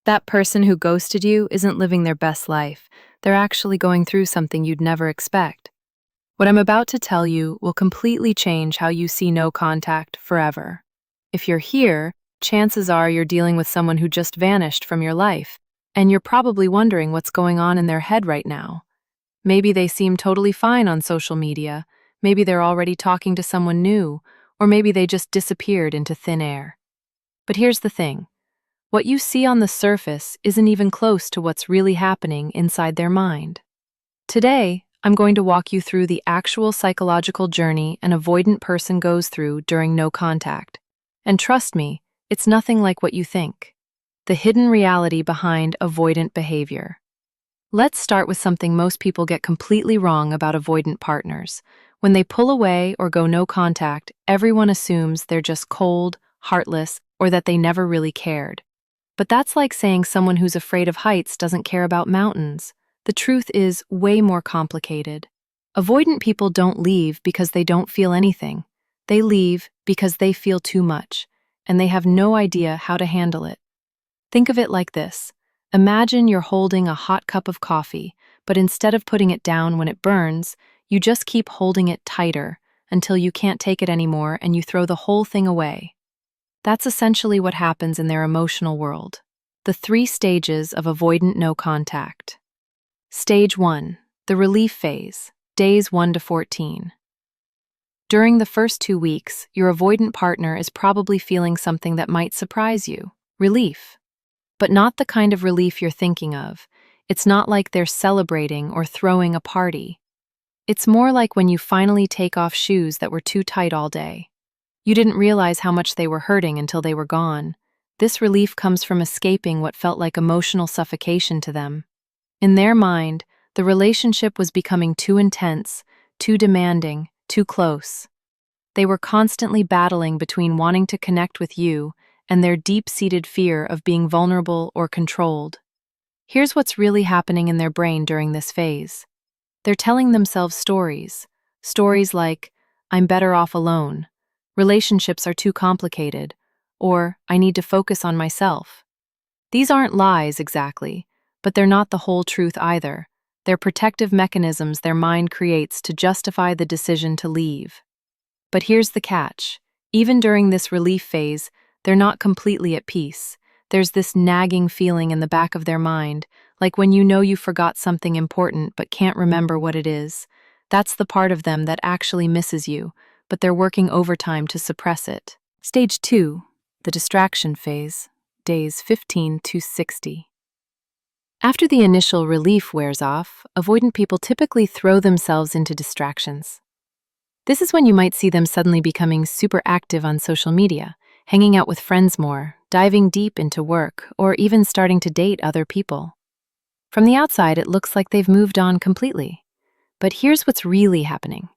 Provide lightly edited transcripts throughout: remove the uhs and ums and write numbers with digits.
That person who ghosted you isn't living their best life. They're actually going through something you'd never expect. What I'm about to tell you will completely change how you see no contact forever. If you're here, chances are you're dealing with someone who just vanished from your life, and you're probably wondering what's going on in their head right now. Maybe they seem totally fine on social media, maybe they're already talking to someone new, or maybe they just disappeared into thin air. But here's the thing. What you see on the surface isn't even close to what's really happening inside their mind. Today, I'm going to walk you through the actual psychological journey an avoidant person goes through during no contact. And trust me, it's nothing like what you think. The hidden reality behind avoidant behavior. Let's start with something most people get completely wrong about avoidant partners. When they pull away or go no contact, everyone assumes they're just cold, heartless, or that they never really cared. But that's like saying someone who's afraid of heights doesn't care about mountains. The truth is way more complicated. Avoidant people don't leave because they don't feel anything. They leave because they feel too much, and they have no idea how to handle it. Think of it like this. Imagine you're holding a hot cup of coffee, but instead of putting it down when it burns, you just keep holding it tighter until you can't take it anymore and you throw the whole thing away. That's essentially what happens in their emotional world. The 3 stages of avoidant no contact. Stage 1, the relief phase, days 1 to 14. During the first 2 weeks, your avoidant partner is probably feeling something that might surprise you, relief. But not the kind of relief you're thinking of. It's not like they're celebrating or throwing a party. It's more like when you finally take off shoes that were too tight all day. You didn't realize how much they were hurting until they were gone. This relief comes from escaping what felt like emotional suffocation to them. In their mind, the relationship was becoming too intense, too demanding, too close. They were constantly battling between wanting to connect with you and their deep-seated fear of being vulnerable or controlled. Here's what's really happening in their brain during this phase. They're telling themselves stories. Stories like, I'm better off alone, relationships are too complicated, or I need to focus on myself. These aren't lies exactly, but they're not the whole truth either. They're protective mechanisms their mind creates to justify the decision to leave. But here's the catch. Even during this relief phase, they're not completely at peace. There's this nagging feeling in the back of their mind, like when you know you forgot something important but can't remember what it is. That's the part of them that actually misses you, but they're working overtime to suppress it. Stage 2, the distraction phase, days 15 to 60. After the initial relief wears off, avoidant people typically throw themselves into distractions. This is when you might see them suddenly becoming super active on social media, hanging out with friends more, diving deep into work, or even starting to date other people. From the outside, it looks like they've moved on completely. But here's what's really happening.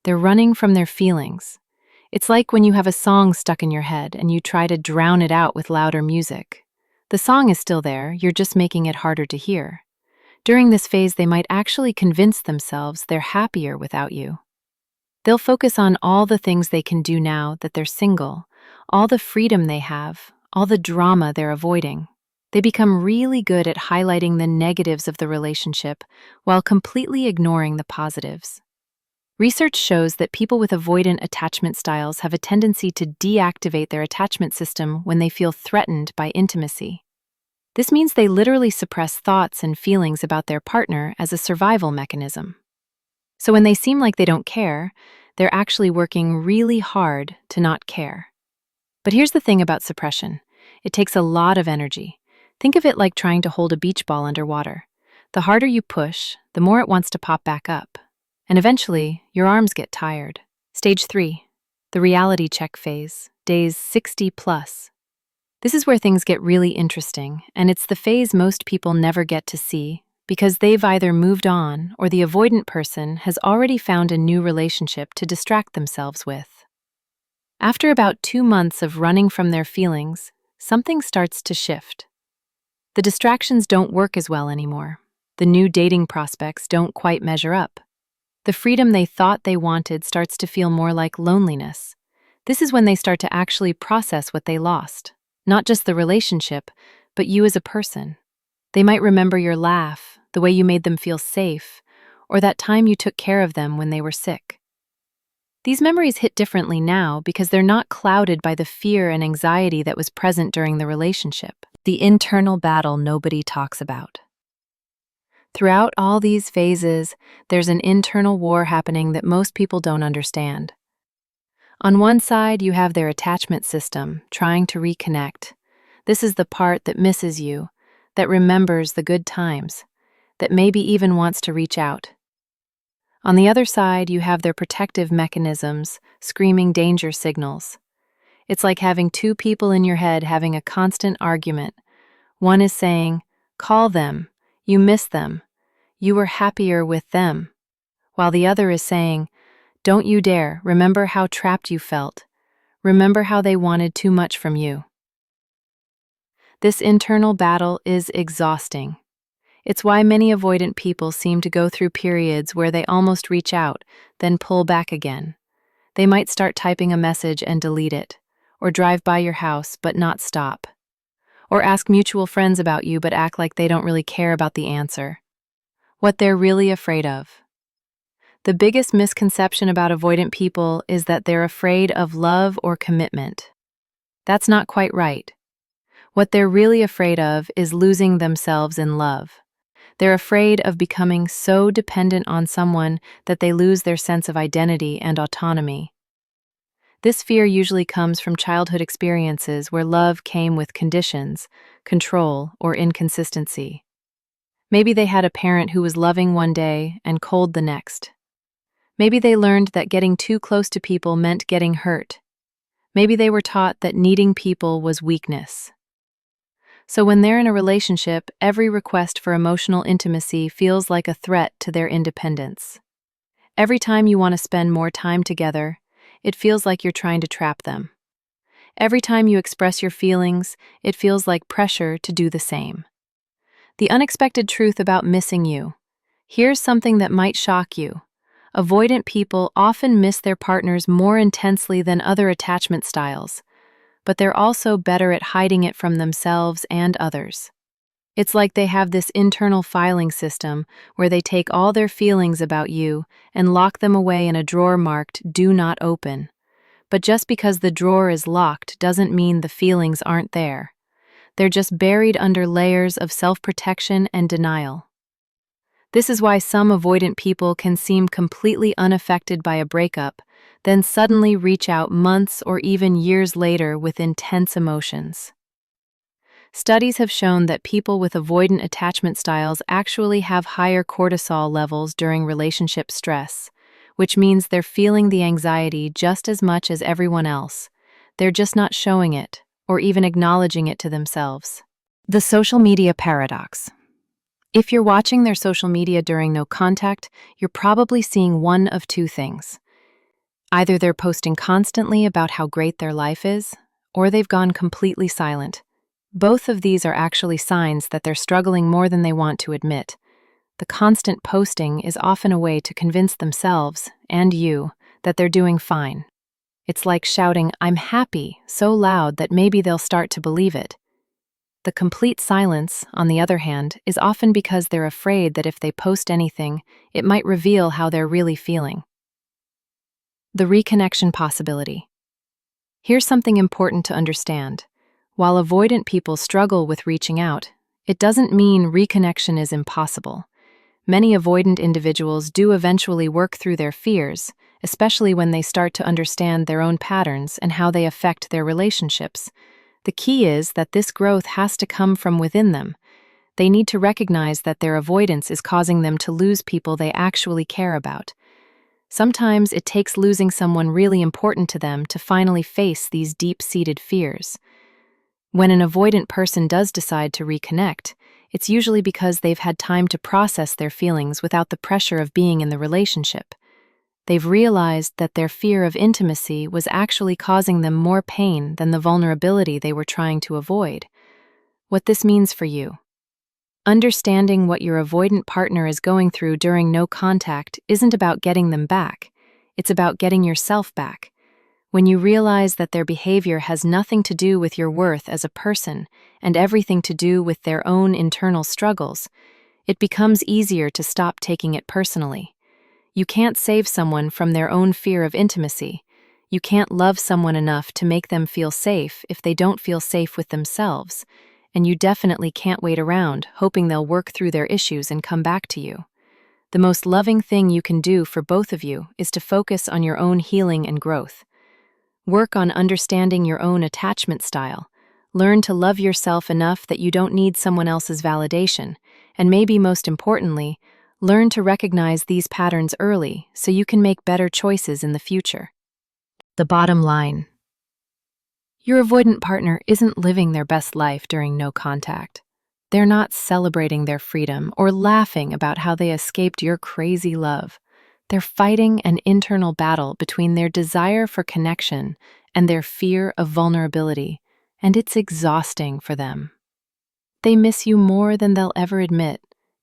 They're running from their feelings. It's like when you have a song stuck in your head and you try to drown it out with louder music. The song is still there, you're just making it harder to hear. During this phase, they might actually convince themselves they're happier without you. They'll focus on all the things they can do now that they're single, all the freedom they have, all the drama they're avoiding. They become really good at highlighting the negatives of the relationship while completely ignoring the positives. Research shows that people with avoidant attachment styles have a tendency to deactivate their attachment system when they feel threatened by intimacy. This means they literally suppress thoughts and feelings about their partner as a survival mechanism. So when they seem like they don't care, they're actually working really hard to not care. But here's the thing about suppression. It takes a lot of energy. Think of it like trying to hold a beach ball underwater. The harder you push, the more it wants to pop back up. And eventually, your arms get tired. Stage 3, the reality check phase, days 60 plus. This is where things get really interesting, and it's the phase most people never get to see because they've either moved on or the avoidant person has already found a new relationship to distract themselves with. After about 2 months of running from their feelings, something starts to shift. The distractions don't work as well anymore. The new dating prospects don't quite measure up. The freedom they thought they wanted starts to feel more like loneliness. This is when they start to actually process what they lost. Not just the relationship, but you as a person. They might remember your laugh, the way you made them feel safe, or that time you took care of them when they were sick. These memories hit differently now because they're not clouded by the fear and anxiety that was present during the relationship. The internal battle nobody talks about. Throughout all these phases, there's an internal war happening that most people don't understand. On one side, you have their attachment system, trying to reconnect. This is the part that misses you, that remembers the good times, that maybe even wants to reach out. On the other side, you have their protective mechanisms, screaming danger signals. It's like having two people in your head having a constant argument. One is saying, "Call them, you miss them, you were happier with them," while the other is saying, "Don't you dare, remember how trapped you felt. Remember how they wanted too much from you." This internal battle is exhausting. It's why many avoidant people seem to go through periods where they almost reach out, then pull back again. They might start typing a message and delete it, or drive by your house but not stop, or ask mutual friends about you but act like they don't really care about the answer. What they're really afraid of. The biggest misconception about avoidant people is that they're afraid of love or commitment. That's not quite right. What they're really afraid of is losing themselves in love. They're afraid of becoming so dependent on someone that they lose their sense of identity and autonomy. This fear usually comes from childhood experiences where love came with conditions, control, or inconsistency. Maybe they had a parent who was loving one day and cold the next. Maybe they learned that getting too close to people meant getting hurt. Maybe they were taught that needing people was weakness. So when they're in a relationship, every request for emotional intimacy feels like a threat to their independence. Every time you want to spend more time together, it feels like you're trying to trap them. Every time you express your feelings, it feels like pressure to do the same. The unexpected truth about missing you. Here's something that might shock you. Avoidant people often miss their partners more intensely than other attachment styles, but they're also better at hiding it from themselves and others. It's like they have this internal filing system where they take all their feelings about you and lock them away in a drawer marked "Do Not Open." But just because the drawer is locked doesn't mean the feelings aren't there. They're just buried under layers of self-protection and denial. This is why some avoidant people can seem completely unaffected by a breakup, then suddenly reach out months or even years later with intense emotions. Studies have shown that people with avoidant attachment styles actually have higher cortisol levels during relationship stress, which means they're feeling the anxiety just as much as everyone else. They're just not showing it, or even acknowledging it to themselves. The social media paradox. If you're watching their social media during no contact, you're probably seeing one of two things. Either they're posting constantly about how great their life is, or they've gone completely silent. Both of these are actually signs that they're struggling more than they want to admit. The constant posting is often a way to convince themselves, and you, that they're doing fine. It's like shouting, "I'm happy," so loud that maybe they'll start to believe it. The complete silence, on the other hand, is often because they're afraid that if they post anything, it might reveal how they're really feeling. The reconnection possibility. Here's something important to understand. While avoidant people struggle with reaching out, it doesn't mean reconnection is impossible. Many avoidant individuals do eventually work through their fears, especially when they start to understand their own patterns and how they affect their relationships. The key is that this growth has to come from within them. They need to recognize that their avoidance is causing them to lose people they actually care about. Sometimes it takes losing someone really important to them to finally face these deep-seated fears. When an avoidant person does decide to reconnect, it's usually because they've had time to process their feelings without the pressure of being in the relationship. They've realized that their fear of intimacy was actually causing them more pain than the vulnerability they were trying to avoid. What this means for you. Understanding what your avoidant partner is going through during no contact isn't about getting them back. It's about getting yourself back. When you realize that their behavior has nothing to do with your worth as a person and everything to do with their own internal struggles, it becomes easier to stop taking it personally. You can't save someone from their own fear of intimacy. You can't love someone enough to make them feel safe if they don't feel safe with themselves, and you definitely can't wait around hoping they'll work through their issues and come back to you. The most loving thing you can do for both of you is to focus on your own healing and growth. Work on understanding your own attachment style. Learn to love yourself enough that you don't need someone else's validation, and maybe most importantly, learn to recognize these patterns early so you can make better choices in the future. The bottom line: your avoidant partner isn't living their best life during no contact. They're not celebrating their freedom or laughing about how they escaped your crazy love. They're fighting an internal battle between their desire for connection and their fear of vulnerability, and it's exhausting for them. They miss you more than they'll ever admit,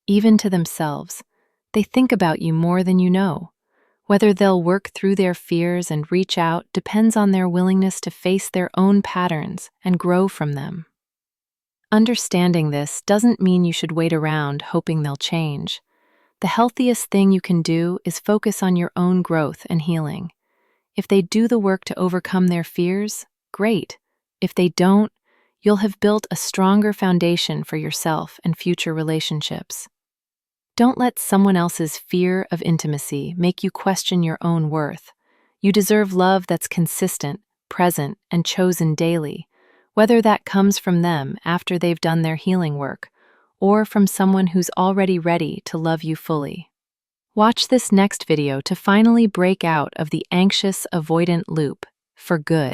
even to themselves. They think about you more than you know. Whether they'll work through their fears and reach out depends on their willingness to face their own patterns and grow from them. Understanding this doesn't mean you should wait around hoping they'll change. The healthiest thing you can do is focus on your own growth and healing. If they do the work to overcome their fears, great. If they don't, you'll have built a stronger foundation for yourself and future relationships. Don't let someone else's fear of intimacy make you question your own worth. You deserve love that's consistent, present, and chosen daily, whether that comes from them after they've done their healing work, or from someone who's already ready to love you fully. Watch this next video to finally break out of the anxious avoidant loop for good.